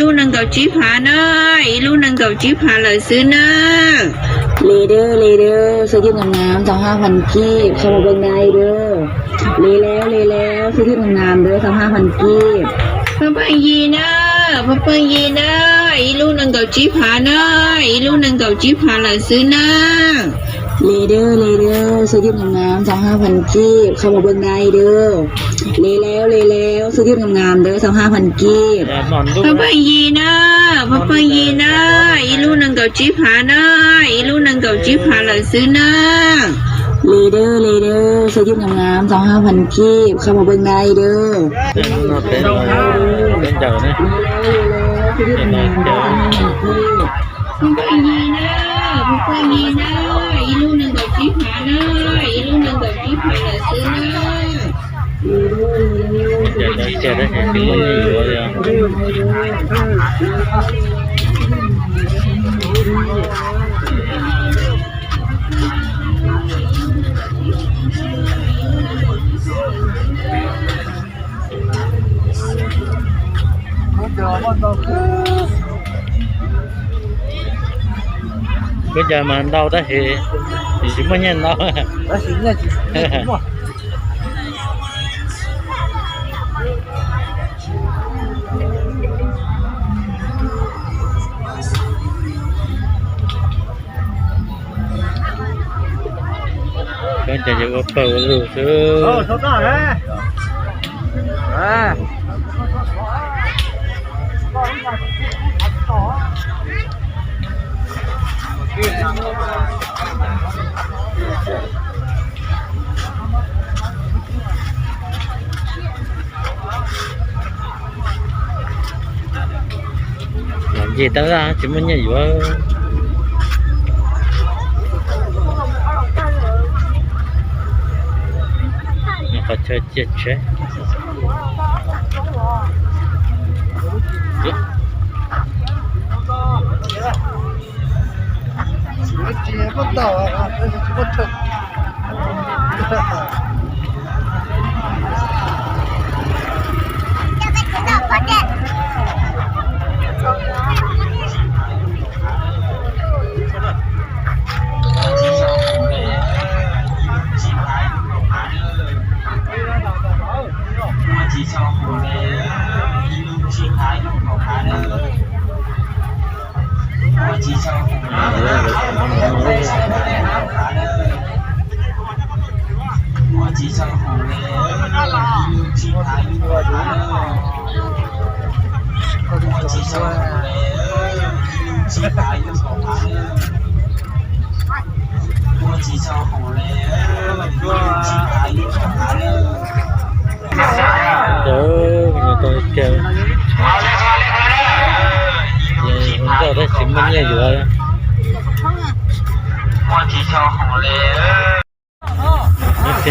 ลูนังเกาจีผาเนอะอีลูนังเกาจีผาเลยซื้อเนอะเลเดอร์ซื้อที่งามๆ25,000กีบเข้ามาเบิ่งได้เด้อเลแล้วซื้อที่งามๆเด้อ25,000กีบพ่อเปิ้งยีเนอะพ่อเปิ้งยีเนอะอีลูนังเกาจีผาเนอะอีลูนังเกาจีผาเลยซื้อเนอะเลเดอร์ซื้อที่งามๆ25,000กีบเข้ามาเบิ่งได้เด้อเลแล้วซื้อที่งามๆเด้อ25,000กีบพ่อเปิ้งยีเนอะพ่อเปิ้งยีเนอะอีลูนังเกาจีผาเนอะอีลูนังเกาจีผาเลยซื้อเนอะเลเดอร์ซื้อที่งามๆ25,000กีบเข้ามาเบิ่งได้เด้อเป็นเจ้านะซื้อที่งามๆพ่อเปิ้งยีเนอะพ่อเปิ้งยีเนอะอีลูนังเกาจีผาเนอะอีลูนังเกาจีผาเลยซื้อเนอะจะได้เห็นเป็นมันอยู่เลยbây giờ mà đâu đó thì chỉ mới nhanh đâu đó xịn nha chị cái chạy vô bầu rồi chứ số đó đấy làm gì tao ra chỉ muốn nhảy vô phải chơi chết chết bắt đầu bắt đầu tôi kêu chúng tôi đã chứng minh như vậy ok